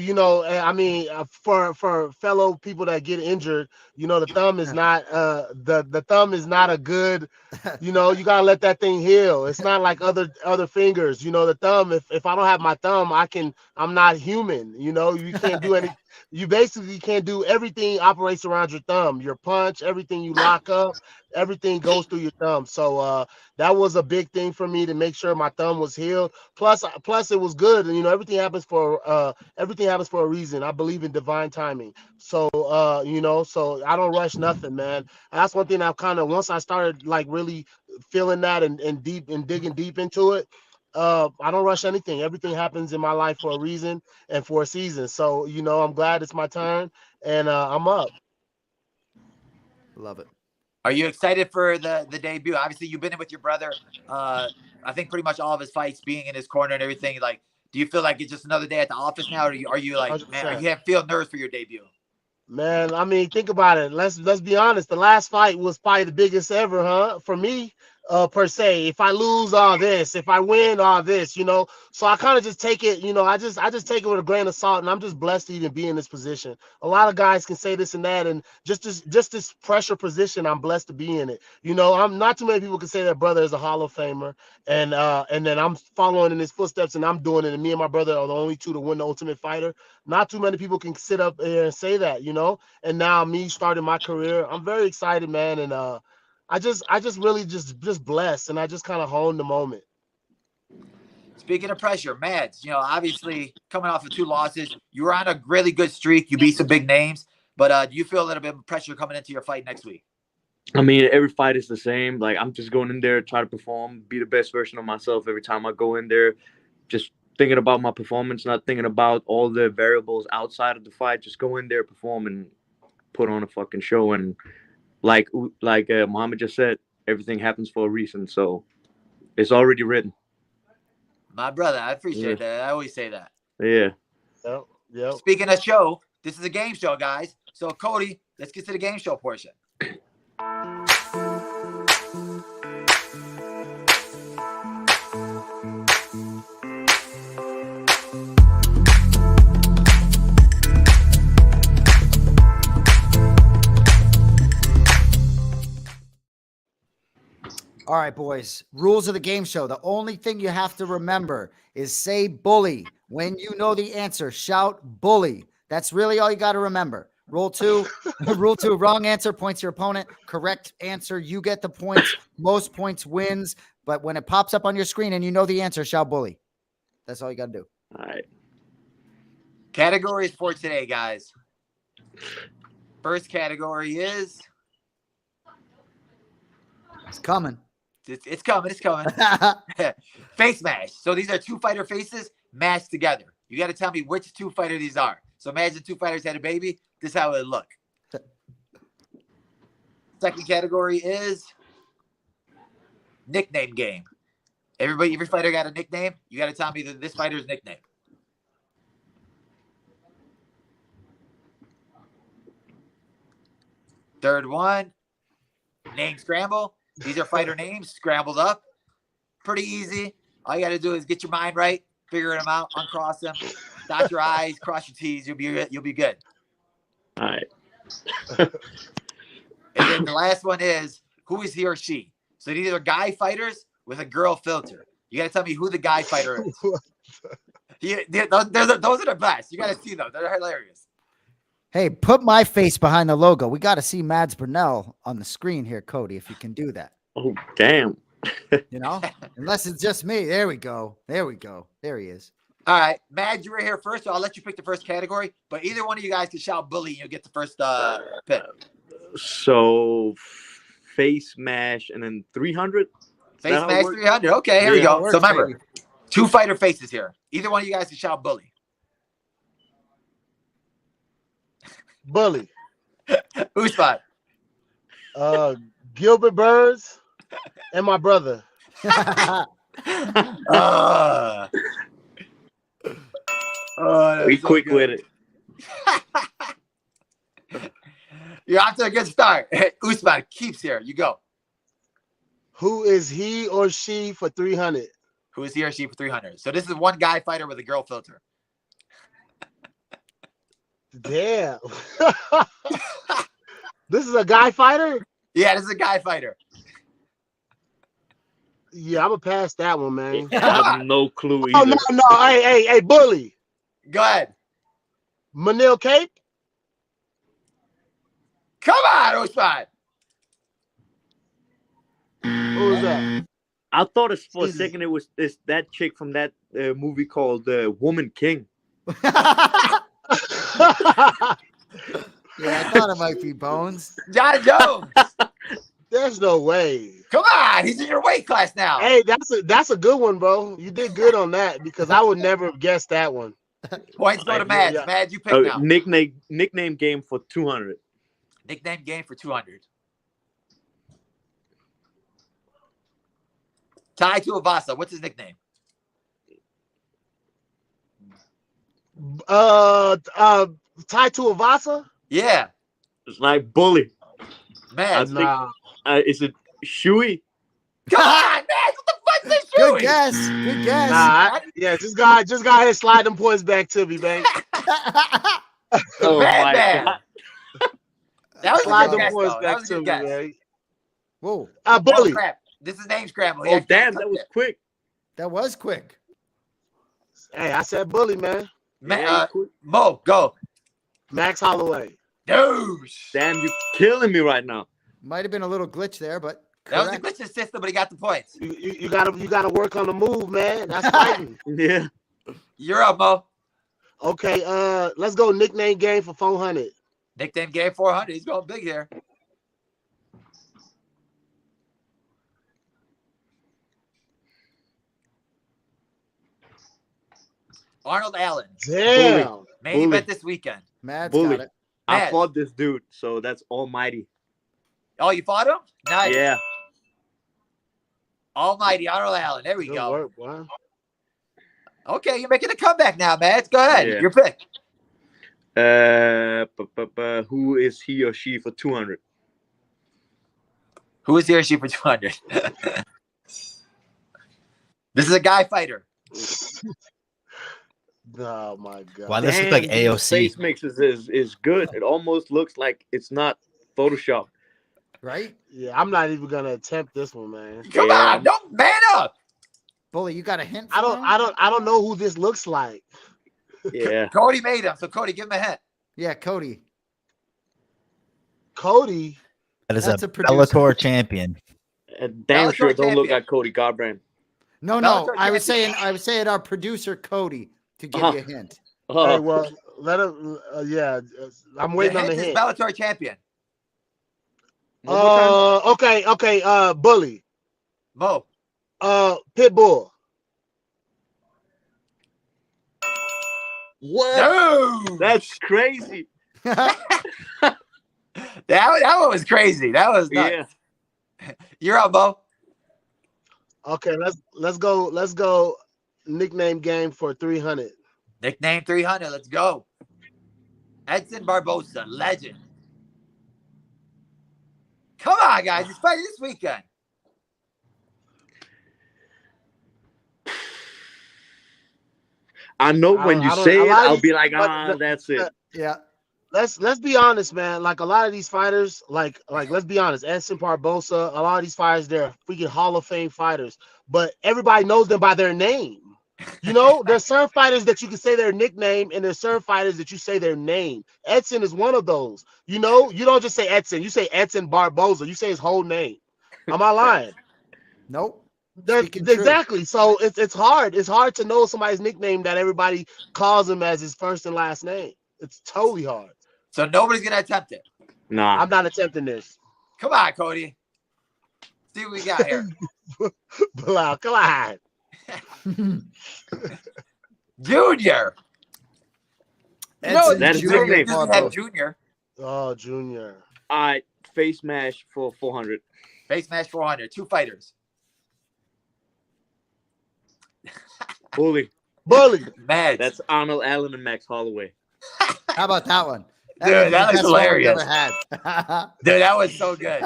for fellow people that get injured, the thumb is not the thumb is not a good, you gotta let that thing heal. It's not like other fingers. The thumb, if I don't have my thumb, I'm not human. You can't do any. You basically can't do everything operates around your thumb. Your punch, everything you lock up, everything goes through your thumb. So that was a big thing for me to make sure my thumb was healed. Plus it was good. And, everything happens for a reason. I believe in divine timing. So so I don't rush nothing, man. And that's one thing I've once I started like really feeling that and digging deep into it. I don't rush anything. Everything happens in my life for a reason and for a season. So, I'm glad it's my turn and I'm up. Love it. Are you excited for the debut? Obviously, you've been in with your brother. I think pretty much all of his fights being in his corner and everything. Like, do you feel like it's just another day at the office now? Or are you like, 100%. Man, you feel nervous for your debut? Man, think about it. Let's be honest. The last fight was probably the biggest ever, huh? For me, per se. If I lose, all this. If I win, all this. So I kind of just take it. I just take it with a grain of salt, and I'm just blessed to even be in this position. A lot of guys can say this and that, and just this pressure position, I'm blessed to be in it. I'm not too many people can say their brother is a Hall of Famer, and then I'm following in his footsteps, and I'm doing it. And me and my brother are the only two to win the Ultimate Fighter. Not too many people can sit up there and say that, And now me starting my career, I'm very excited, man, and I just really just blessed, and I just kind of honed the moment. Speaking of pressure, Mads, obviously coming off of 2 losses, you were on a really good streak. You beat some big names, but do you feel a little bit of pressure coming into your fight next week? I mean, every fight is the same. Like, I'm just going in there, try to perform, be the best version of myself every time I go in there. Just thinking about my performance, not thinking about all the variables outside of the fight. Just go in there, perform, and put on a fucking show. And like Mohammed just said, everything happens for a reason. So it's already written. My brother, I appreciate that. I always say that. Yeah. Yep. Speaking of show, this is a game show, guys. So, Cody, let's get to the game show portion. All right, boys. Rules of the game show. The only thing you have to remember is say bully. When you know the answer, shout bully. That's really all you got to remember. Rule 2, wrong answer points your opponent. Correct answer, you get the points. Most points wins. But when it pops up on your screen and you know the answer, shout bully. That's all you got to do. All right. Categories for today, guys. First category is... It's coming. It's coming. Face mash. So these are 2 fighter faces mashed together. You got to tell me which 2 fighter these are. So imagine 2 fighters had a baby. This is how it would look. Second category is nickname game. Every fighter got a nickname. You got to tell me this fighter's nickname. Third one, name scramble. These are fighter names scrambled up. Pretty easy. All you got to do is get your mind right, figure them out, uncross them, dot your I's, cross your T's. You'll be good. All right. And then the last one is who is he or she. So these are guy fighters with a girl filter. You got to tell me who the guy fighter is. Those are the best. You got to see them. They're hilarious. Hey, put my face behind the logo. We got to see Mads Burnell on the screen here, Cody, if you can do that. Oh, damn. Unless it's just me. There we go. There he is. All right, Mads, you were here first, so I'll let you pick the first category. But either one of you guys can shout bully, and you'll get the first pick. So, face mash and then 300? Face mash 300. Okay, here we go. So remember, baby. 2 fighter faces here. Either one of you guys can shout bully. Bully. Usman. Gilbert Burns and my brother. We quick with it. You're off to a good start. Usman keeps here. You go. Who is he or she for 300? Who is he or she for 300? So this is one guy fighter with a girl filter. Damn. This is a guy fighter? Yeah, this is a guy fighter. Yeah, I'm gonna pass that one, man. I have no clue either. Oh no. Hey, bully. Go ahead. Manil Cape? Come on, Usman. Who was that? I thought for a second it was that chick from that movie called Woman King. Yeah, I thought it might be Bones. John Jones. There's no way. Come on, he's in your weight class now. Hey, that's a good one, bro. You did good on that because I would never have guessed that one. Points go to Mads. Yeah. Mads, you pick now. Nickname game for 200. Nickname game for 200. Tai Tuivasa, what's his nickname? Tai Tuivasa? Yeah. It's like bully. Mads. Is it Shui? Come on, man. What the fuck is this Good shooting? guess. Good guess. Yeah, just go ahead and slide them points back to me, baby. Oh my Man. god. That was Slide a good them guess, points though. That back was a to good me, guess. man. Whoa, Oh, Bully. crap. This is name scramble. Oh damn, that was quick. that was quick. Hey, I said bully, man. Mo, go. Max Holloway. Douche. Damn, you're killing me right now. Might have been a little glitch there, but That was the correct. glitch in the system, but he got the points. You gotta work on the move, man. That's fighting. Yeah. You're up, Mo. Okay, let's go nickname game for 400. Nickname game 400. He's going big here. Arnold Allen. Damn. Main Bully. event this weekend. Mads Bully. got it. I Mads. fought this dude, so that's almighty. Oh, you fought him? Nice. Yeah. Almighty Arnold Allen. There we Good go. work, boy. Okay, you're making a comeback now, Mads. Go ahead. Yeah. Your pick. Who is he or she for 200? Who is here? She for 200. This is a guy fighter. Oh my god. Wow, this looks like Damn, AOC. Face mixes is good. It almost looks like it's not Photoshop. Right? Yeah, I'm not even gonna attempt this one, man. Come Yeah. on, don't man up. Bully, you got a hint? I for him? don't know who this looks like. Yeah. Cody made him. So, Cody, give him a hint. Yeah, Cody. That Cody. is That's a a producer. Bellator champion. And damn Bellator sure don't look champion. like Cody Garbrandt. No, Bellator I was champion. saying our producer Cody to give you a hint. Hey, Oh, well, let him. Yeah, I'm The waiting on hint the is hint. Bellator champion. one more time. Okay. Bully. Mo. Pitbull. What? No. That's crazy. That one was crazy. That was nuts. Yeah. You're up, Mo. Okay, let's go. Nickname game for 300. Nickname 300. Let's go. Edson Barbosa, legend. Come on, guys. He's fighting this weekend. I know when you say it, I'll be like, that's it. Yeah. Let's be honest, man. Like a lot of these fighters, like let's be honest, Edson Barbosa, a lot of these fighters, they're freaking Hall of Fame fighters, but everybody knows them by their name. You know, there's certain fighters that you can say their nickname, and there's certain fighters that you say their name. Edson is one of those. You know, you don't just say Edson, you say Edson Barbosa, you say his whole name. Am I lying? Nope. Speaking true. Exactly. So it's hard. It's hard to know somebody's nickname that everybody calls him as his first and last name. It's totally hard. So nobody's going to attempt it. Nah. I'm not attempting this. Come on, Cody. See what we got here. Belal, come on. Junior. Edson that's Jr. his nickname. Doesn't have Junior. Oh, Junior. All right. Face mash for 400. Face match 400. Two fighters. Bully. Bully. Mads. That's Arnold Allen and Max Holloway. How about that one? Dude, was the that looks best one we've hilarious. ever had. Dude, that was so good.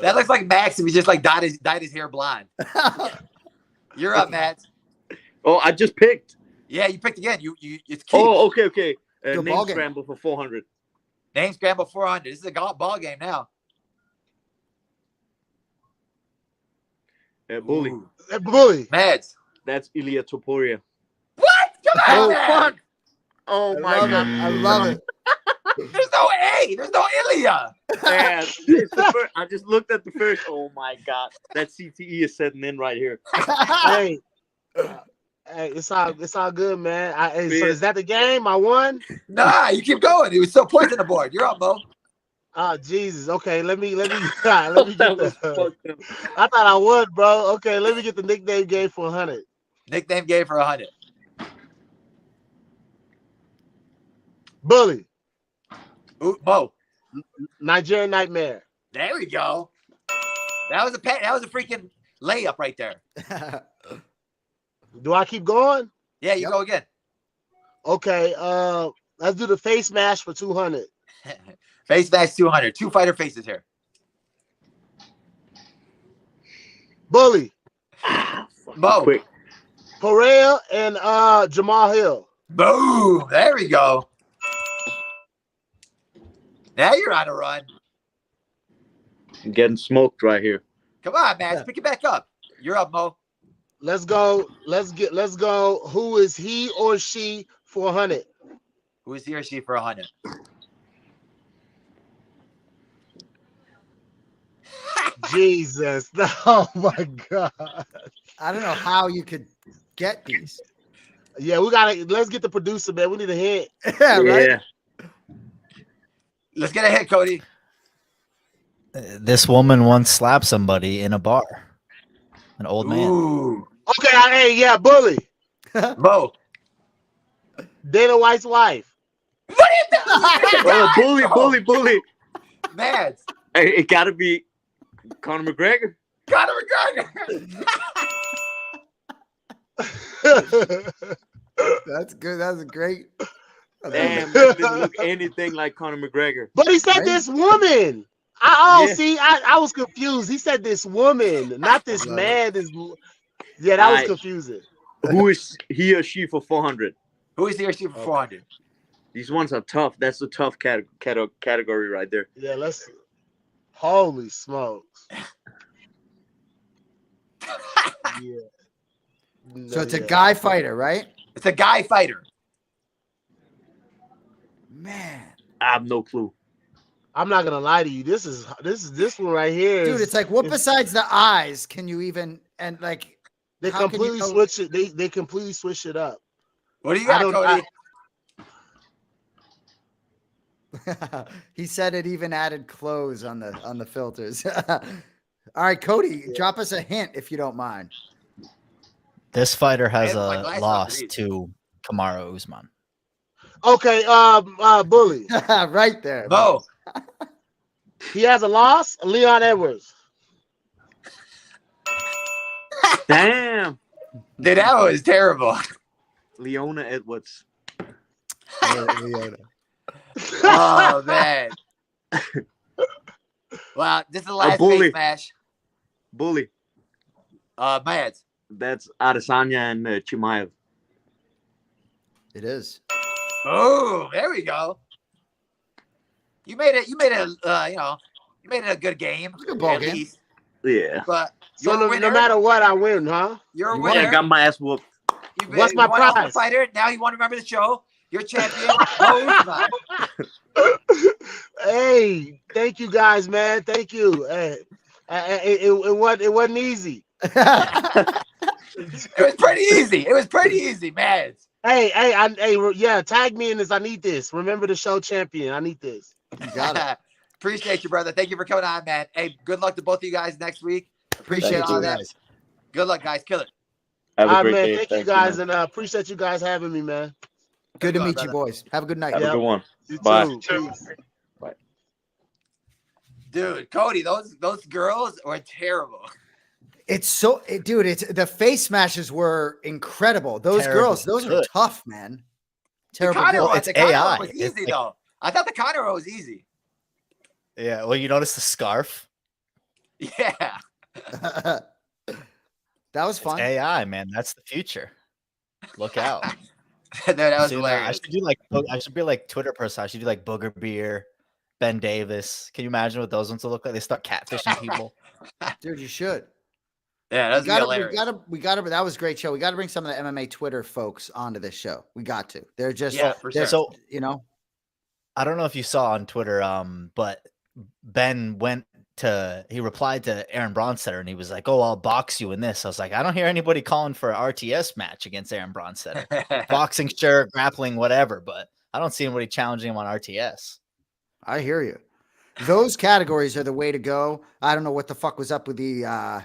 That looks like Max if he just like dyed his hair blonde. You're up, Mads. Oh, I just picked. Yeah, you picked again. You it's key. Oh, okay. Good Name ball game. scramble for 400. Name scramble 400. This is a ball game now. Bully. Ooh. Bully. Mads. That's Ilya Topuria. What? Come on, Oh, man. fuck. Oh I my love god. it. I love it. There's no A. There's no Ilya. Man, it's the first, I just looked at the first. Oh my god, that CTE is setting in right here. Hey, it's all good, man. So is that the game? I won. Nah, you keep going. It was still points on the board. You're up, Mo. Oh Jesus. Okay, let me get That was the. fucked up. I thought I won, bro. Okay, let me get the nickname game for 100. Nickname game for 100. Bully. Ooh, Mo. Nigerian Nightmare. There we go. That was a freaking layup right there. Do I keep going? Yeah, you go again. Okay. Let's do the face mash for 200. Face match 200. Two fighter faces here. Bully. Mo. Quick. Pereira and Jamal Hill. Boom. There we go. Now you're on a run. I'm getting smoked right here. Come on, Max. Pick it back up. You're up, Mo. Let's go. Let's go. Who is he or she for 100? Who is he or she for 100? Jesus. Oh my God. I don't know how you could get these. Yeah, let's get the producer, man. We need a hint. Yeah, right. Yeah. Let's get a hit, Cody. This woman once slapped somebody in a bar. An old man. Ooh. Okay, hey, yeah, Bully. Mo. Dana White's wife. What is that? Oh, bully. Mads. Hey, it gotta be Conor McGregor. Conor McGregor. That's good. That's great. Damn, that didn't look anything like Conor McGregor. But he said this woman. See, I was confused. He said this woman, not this man. That was confusing. Who is he or she for 400? Who is he or she for 400? These ones are tough. That's a tough category right there. Yeah, holy smokes. Yeah. So it's a guy fighter, right? It's a guy fighter. Man. I have no clue. I'm not gonna lie to you. This one right here. Dude, it's like what besides the eyes can you even and like they completely switch it. They completely switch it up. What do you got, Cody? He said it even added clothes on the filters. All right, Cody, drop us a hint if you don't mind. This fighter has a loss to Kamaru Usman. Okay, Bully. Right there. Mo. He has a loss. Leon Edwards. Damn. Dude, that was terrible. Leona Edwards. Oh, man. Wow, this is the last face match. Bully. Mads. That's Adesanya and Chimaev. It is. Oh, there we go. You made it a good game. Good ball game. Least. Yeah. But So no matter what, I win, huh? You're a winner. I got my ass whooped. What's my prize? Fighter. Now you want to remember the show. You're champion. Mo Usman. Hey, thank you guys, man. Thank you. Hey, it wasn't easy. It was pretty easy, Mads. Hey, yeah, tag me in this. I need this. Remember the show champion. I need this. You got it. Appreciate you, brother. Thank you for coming on, man. Hey, good luck to both of you guys next week. Appreciate all that. Good luck, guys. Kill it. Have a great man. day. Thank you guys, and appreciate you guys having me, man. Good to meet you, boys. Have a good night. Have a good one. You Bye. too. Peace. Bye. Dude, Cody, those girls were terrible. It's the face smashes were incredible. Those Terrible. girls, those are tough, man. Terrible. It's AI. Was easy though. I thought the Conor was easy. Yeah. Well, you notice the scarf? Yeah. That was fun. It's AI, man. That's the future. Look out. No, that was See, hilarious. I should be like Twitter person. I should do like Booger Beer, Ben Davis. Can you imagine what those ones will look like? They start catfishing people. Dude, you should. Yeah, that was hilarious. We got to. That was a great show. We got to bring some of the MMA Twitter folks onto this show. We got to. They're just, for sure. So you I don't know if you saw on Twitter, but Ben he replied to Aaron Bronstetter and he was like, "Oh, I'll box you in this." I was like, I don't hear anybody calling for an RTS match against Aaron Bronstetter. Boxing, sure, grappling, whatever, but I don't see anybody challenging him on RTS. I hear you. Those categories are the way to go. I don't know what the fuck was up with the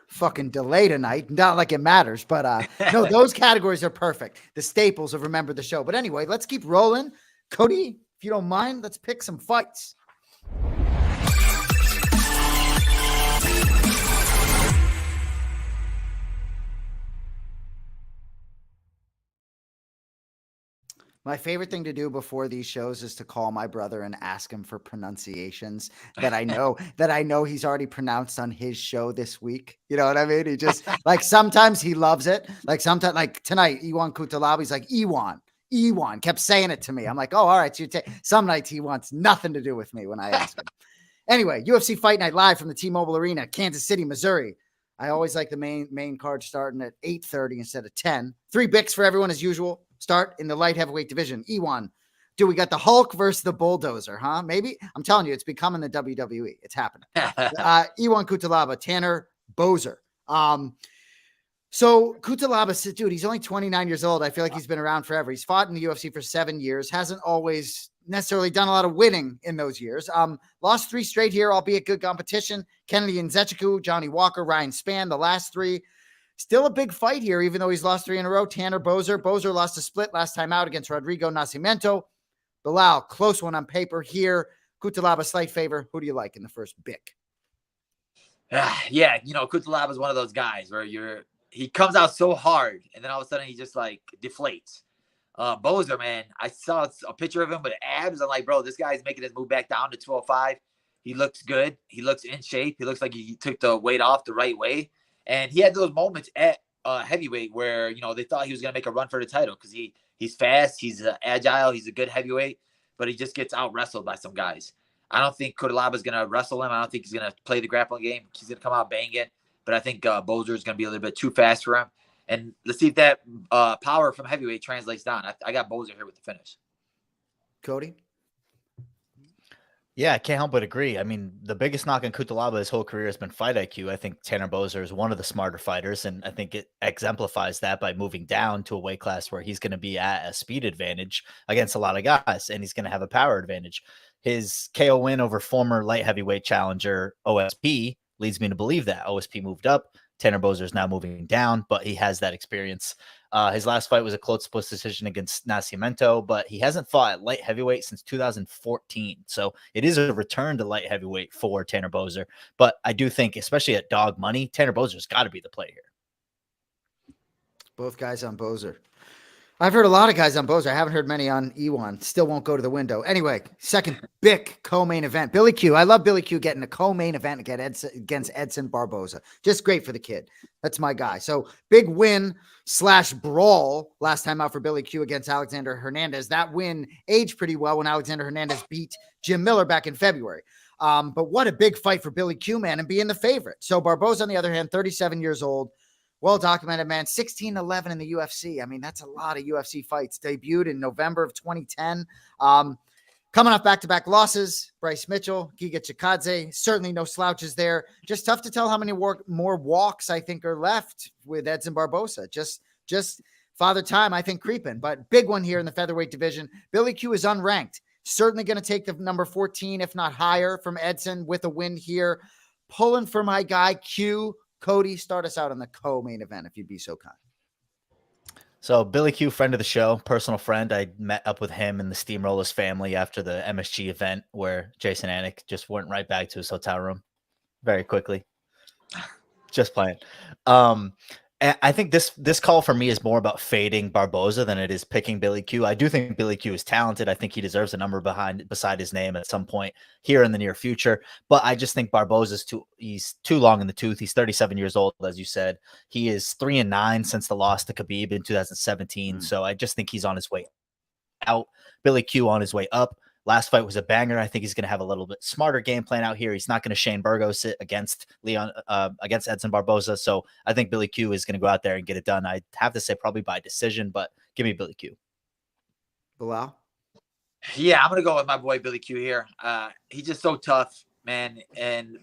fucking delay tonight. Not like it matters, but no, those categories are perfect. The staples of Remember the Show. But anyway, let's keep rolling. Cody, if you don't mind, let's pick some fights. My favorite thing to do before these shows is to call my brother and ask him for pronunciations that I know he's already pronounced on his show this week. You know what I mean? He just like sometimes he loves it. Like sometimes, like tonight, Iwan Kutalabi's like Ewan kept saying it to me. I'm like, oh, all right. So some nights he wants nothing to do with me when I ask him. Anyway, UFC Fight Night live from the T-Mobile Arena, Kansas City, Missouri. I always like the main card starting at 8:30 instead of 10. 3 bics for everyone as usual. Start in the light heavyweight division. Ewan, we got the Hulk versus the Bulldozer, huh? Maybe. I'm telling you, it's becoming the WWE. It's happening. Ewan Kutalaba, Tanner Boser. So Kutalaba, dude, he's only 29 years old. I feel like he's been around forever. He's fought in the UFC for 7 years. Hasn't always necessarily done a lot of winning in those years. Lost 3 straight here, albeit good competition. Kennedy Nzechukwu, Johnny Walker, Ryan Spann, the last 3. Still a big fight here, even though he's lost 3 in a row. Tanner Boser. Boser lost a split last time out against Rodrigo Nascimento. Belal, close one on paper here. Kutalaba, slight favor. Who do you like in the first bic? Yeah, Kutalaba is one of those guys where he comes out so hard, and then all of a sudden he just like deflates. Boser, man, I saw a picture of him with abs. I'm like, bro, this guy's making his move back down to 205. He looks good. He looks in shape. He looks like he took the weight off the right way. And he had those moments at heavyweight where, they thought he was going to make a run for the title because he's fast, he's agile, he's a good heavyweight, but he just gets out-wrestled by some guys. I don't think Kutalaba is going to wrestle him. I don't think he's going to play the grappling game. He's going to come out banging, but I think Boser is going to be a little bit too fast for him. And let's see if that power from heavyweight translates down. I got Boser here with the finish. Cody? Yeah, I can't help but agree. I mean, the biggest knock on Kutalaba his whole career has been fight IQ. I think Tanner Boser is one of the smarter fighters, and I think it exemplifies that by moving down to a weight class where he's going to be at a speed advantage against a lot of guys, and he's going to have a power advantage. His KO win over former light heavyweight challenger OSP leads me to believe that. OSP moved up. Tanner Boser is now moving down, but he has that experience. His last fight was a close split decision against Nascimento, but he hasn't fought at light heavyweight since 2014. So it is a return to light heavyweight for Tanner Boser. But I do think, especially at dog money, Tanner Boser's got to be the play here. Both guys on Boser. I've heard a lot of guys on Boser. I haven't heard many on Ewan. Still won't go to the window. Anyway, second bic co-main event. Billy Q. I love Billy Q getting a co-main event against Edson Barboza. Just great for the kid. That's my guy. So big win / brawl last time out for Billy Q against Alexander Hernandez. That win aged pretty well when Alexander Hernandez beat Jim Miller back in February. But what a big fight for Billy Q, man, and being the favorite. So Barboza, on the other hand, 37 years old. Well-documented, man, 16-11 in the UFC. I mean, that's a lot of UFC fights. Debuted in November of 2010. Coming off back-to-back losses, Bryce Mitchell, Giga Chikadze, certainly no slouches there. Just tough to tell how many more walks I think are left with Edson Barboza. Just father time, I think, creeping. But big one here in the featherweight division. Billy Q is unranked. Certainly going to take the number 14, if not higher, from Edson with a win here. Pulling for my guy, Q. Cody, start us out on the co-main event, if you'd be so kind. So Billy Q, friend of the show, personal friend. I met up with him and the Steamrollers family after the MSG event where Jason Anik just went right back to his hotel room very quickly. Just playing. I think this call for me is more about fading Barboza than it is picking Billy Q. I do think Billy Q is talented. I think he deserves a number beside his name at some point here in the near future. But I just think Barboza's he's too long in the tooth. He's 37 years old, as you said. He is 3-9 since the loss to Khabib in 2017. So I just think he's on his way out. Billy Q on his way up. Last fight was a banger. I think he's going to have a little bit smarter game plan out here. He's not going to Shane Burgos it against Edson Barboza. So I think Billy Q is going to go out there and get it done. I have to say probably by decision, but give me Billy Q. Belal? Yeah, I'm going to go with my boy Billy Q here. He's just so tough, man.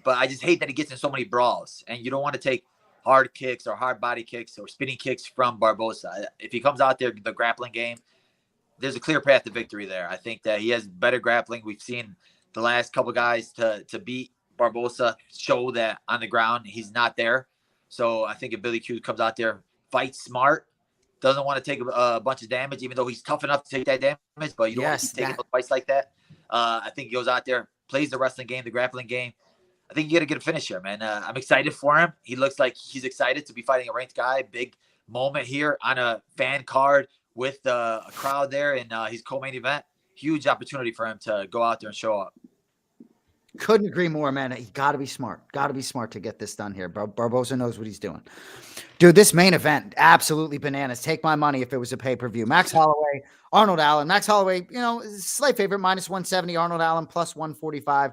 But I just hate that he gets in so many brawls. And you don't want to take hard kicks or hard body kicks or spinning kicks from Barboza. If he comes out there, the grappling game, there's a clear path to victory there. I think that he has better grappling. We've seen the last couple guys to beat Barboza show that on the ground he's not there. So I think if Billy Q comes out there, fights smart, doesn't want to take a bunch of damage, even though he's tough enough to take that damage, but you don't want to keep taking fights like that. I think he goes out there, plays the wrestling game, the grappling game. I think you got to get a finish here, man. I'm excited for him. He looks like he's excited to be fighting a ranked guy. Big moment here on a fan card with a crowd there and his co-main event, huge opportunity for him to go out there and show up. Couldn't agree more, man. He got to be smart. Got to be smart to get this done here. Barboza knows what he's doing. Dude, this main event, absolutely bananas. Take my money if it was a pay-per-view. Max Holloway, Arnold Allen. Max Holloway, slight favorite, minus 170. Arnold Allen, plus 145.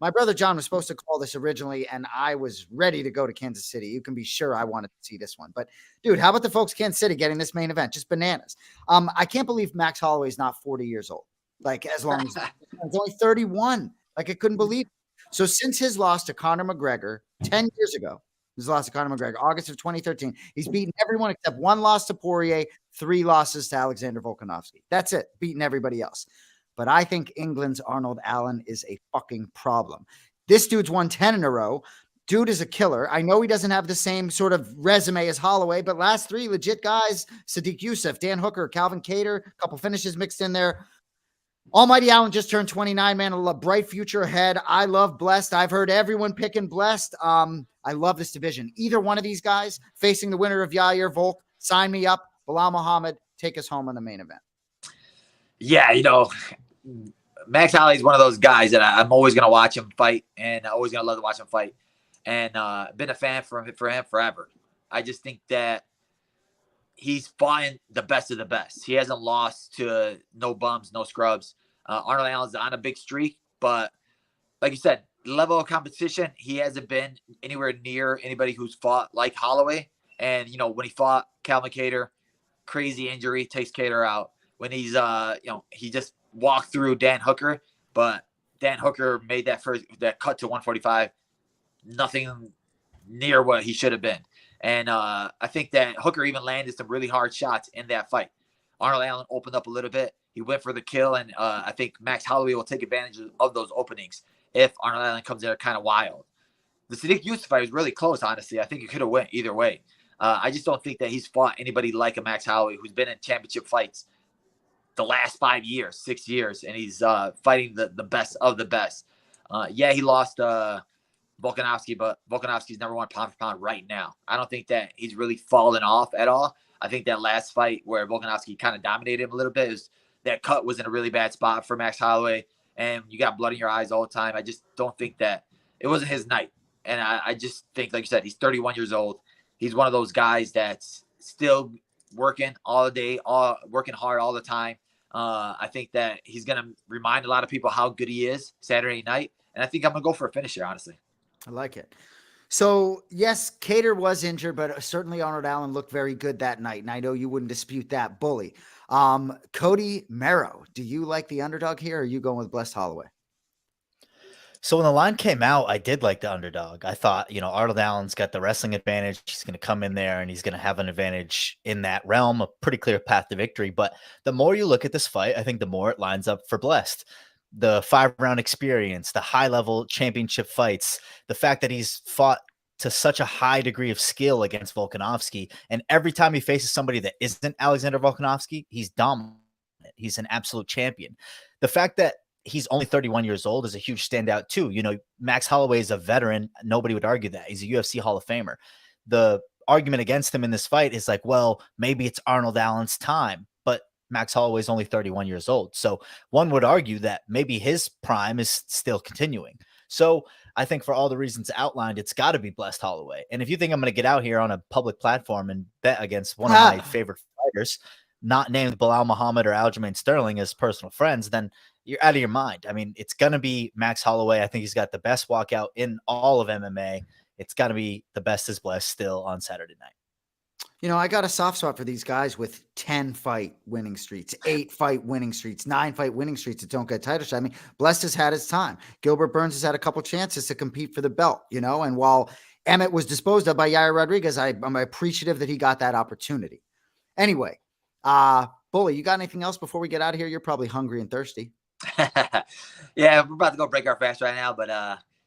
My brother John was supposed to call this originally, and I was ready to go to Kansas City. You can be sure I wanted to see this one. But, dude, how about the folks Kansas City getting this main event? Just bananas. I can't believe Max Holloway is not 40 years old. Like, as long as he's only 31. Like, I couldn't believe it. So since his loss to Conor McGregor 10 years ago, his loss to Conor McGregor, August of 2013, he's beaten everyone except one loss to Poirier, 3 losses to Alexander Volkanovski. That's it, beating everybody else. But I think England's Arnold Allen is a fucking problem. This dude's won 10 in a row. Dude is a killer. I know he doesn't have the same sort of resume as Holloway, but last 3 legit guys, Sadiq Youssef, Dan Hooker, Calvin Kattar, a couple finishes mixed in there. Almighty Allen just turned 29, man. A bright future ahead. I love Blessed. I've heard everyone picking Blessed. I love this division. Either one of these guys facing the winner of Yair Volk, sign me up. Belal Muhammad, take us home on the main event. Yeah, Max Holloway is one of those guys that I'm always going to watch him fight, and I'm always going to love to watch him fight. And been a fan for him forever. I just think that he's fought the best of the best. He hasn't lost to no bums, no scrubs. Arnold Allen's on a big streak, but like you said, level of competition, he hasn't been anywhere near anybody who's fought like Holloway. And, when he fought Calvin Kattar, crazy injury, takes Kattar out. When he's, he just walked through Dan Hooker, but Dan Hooker made that cut to 145, nothing near what he should have been. And I think that Hooker even landed some really hard shots in that fight. Arnold Allen opened up a little bit. He went for the kill, and I think Max Holloway will take advantage of those openings if Arnold Allen comes in kind of wild. The Sadiq Youssef fight was really close, honestly. I think it could have went either way. I just don't think that he's fought anybody like a Max Holloway who's been in championship fights the last 5 years, 6 years, and he's fighting the best of the best. He lost Volkanovski, but Volkanovski's number 1 pound for pound right now. I don't think that he's really fallen off at all. I think that last fight where Volkanovski kind of dominated him a little bit, that cut was in a really bad spot for Max Holloway, and you got blood in your eyes all the time. I just don't think that it wasn't his night. And I just think, like you said, he's 31 years old. He's one of those guys that's still working all day, working hard all the time. I think that he's going to remind a lot of people how good he is Saturday night. And I think I'm going to go for a finish here, honestly. I like it. So, yes, Kattar was injured, but certainly Arnold Allen looked very good that night. And I know you wouldn't dispute that, Bully. Cody Merrow, do you like the underdog here, or are you going with Blessed Holloway? So when the line came out, I did like the underdog. I thought, Arnold Allen's got the wrestling advantage. He's going to come in there and he's going to have an advantage in that realm, a pretty clear path to victory. But the more you look at this fight, I think the more it lines up for Blessed. The 5-round experience, the high-level championship fights, the fact that he's fought to such a high degree of skill against Volkanovski, and every time he faces somebody that isn't Alexander Volkanovski, he's dominant. He's an absolute champion. The fact that he's only 31 years old is a huge standout too. Max Holloway is a veteran. Nobody would argue that. He's a UFC Hall of Famer. The argument against him in this fight is like, well, maybe it's Arnold Allen's time, but Max Holloway is only 31 years old. So one would argue that maybe his prime is still continuing. So I think for all the reasons outlined, it's got to be Blessed Holloway. And if you think I'm going to get out here on a public platform and bet against one of my favorite fighters, not named Belal Muhammad or Aljamain Sterling as personal friends, then you're out of your mind. I mean, it's going to be Max Holloway. I think he's got the best walkout in all of MMA. It's got to be the best is Blessed still on Saturday night. I got a soft spot for these guys with 10 fight winning streaks, 8 fight winning streaks, 9 fight winning streaks that don't get title shot. I mean, Blessed has had his time. Gilbert Burns has had a couple chances to compete for the belt, and while Emmett was disposed of by Yair Rodriguez, I'm appreciative that he got that opportunity. Anyway, Bully, you got anything else before we get out of here? You're probably hungry and thirsty. Yeah, we're about to go break our fast right now, but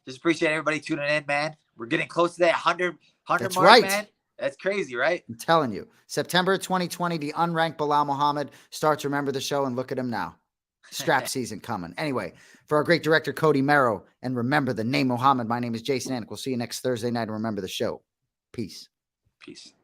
just appreciate everybody tuning in, man. We're getting close to that 100 That's mark, right. Man. That's crazy, right? I'm telling you. September 2020, the unranked Belal Muhammad starts Remember the Show, and look at him now. Strap season coming. Anyway, for our great director, Cody Merrow, and remember the name Muhammad, my name is Jason Anik. We'll see you next Thursday night and Remember the Show. Peace. Peace.